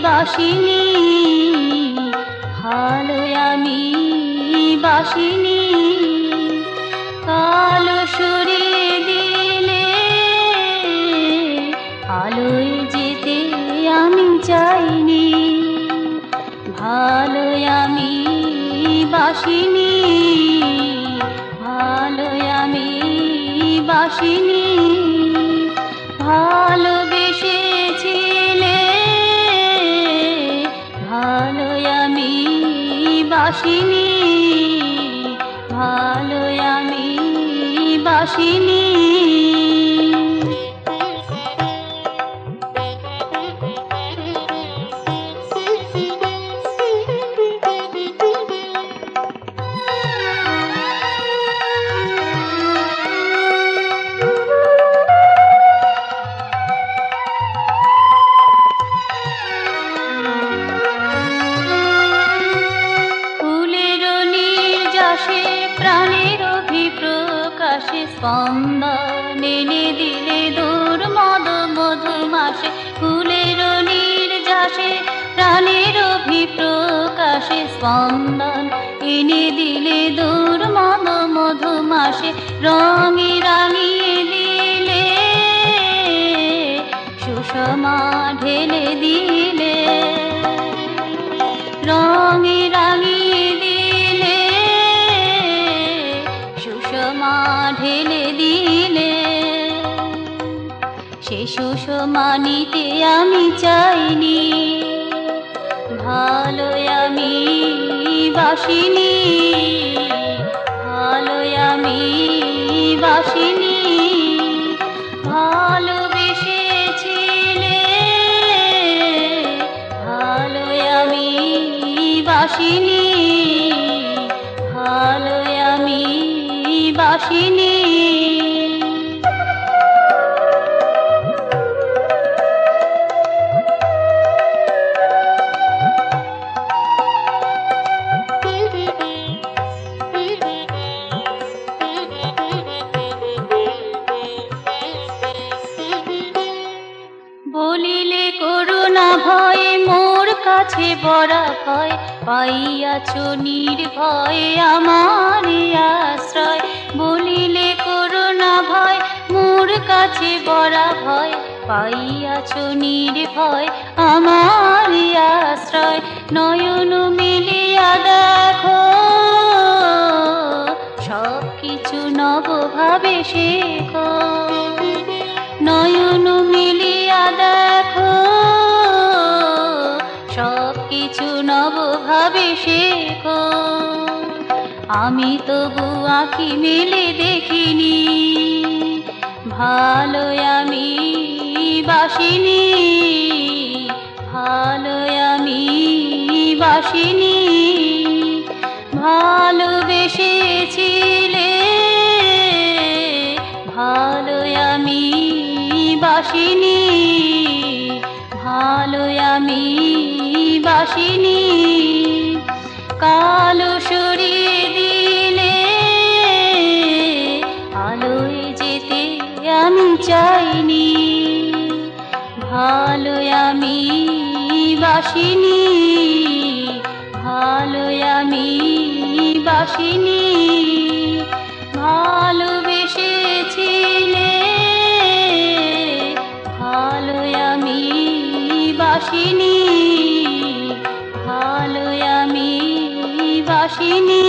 বাসিনি, ভালো আমি বাসিনি। কালো সরিয়ে দিলে আলোয় যেতে আমি চাইনি, ভালো আমি বাসিনি, ভালো আমি বাসিনি। ভালোবেসেছিলে ভালো আমি বাসিনি, ভালো আমি বাসিনি। প্রাণের অভিপ্রকাশে স্পন্দন এনে দিলে দূর মদ মধুমাসে, ফুলের নির্যাসে প্রাণের অভিপ্রকাশে স্পন্দন এনে দিলে দূর মদ মধুমাসে। রঙে রাঙিয়ে দিলে সুষমা ঢেলে দিলে, রঙে রাঙিয়ে দিলে সুষমা ঢেলে দিলে। সে সুষমা নিতে আমি চাইনি, ভালো আমি বাসিনি, ভালো আমি বাসিনি। ভালোবেসেছিলে ভালো আমি বাসিনি, ভালো আমি বাসিনি। বলিলে করুণা ভয়ে মোর কাছে বড়া ভয়, পাইয়াছ নির্ভয়ে আমার আশ্রয়। বলিলে করুণা ভয় মোর কাছে বড়া ভয়, পাইয়াছ নির্ভয় আমার আশ্রয়। নয়ন মিলিয়া দেখো সব কিছু নবভাবে শেখো, নয়ন মিলিয়া দেখো সব কিছু নবভাবে শেখো। আমি তবু আঁখি মেলে দেখিনি, ভালো আমি বাসিনি, ভালো আমি বাসিনি। ভালোবেসেছিলে ভালো আমি বাসিনি, ভালো আমি বাসিনি। কালো সরিয়ে দিলে আলোয় যেতে আমি চাইনি, ভালো আমি বাসিনি, ভালো আমি বাসিনি। ভালোবেসেছিলে ভালো আমি বাসিনি, ভালো আমি বাসিনি।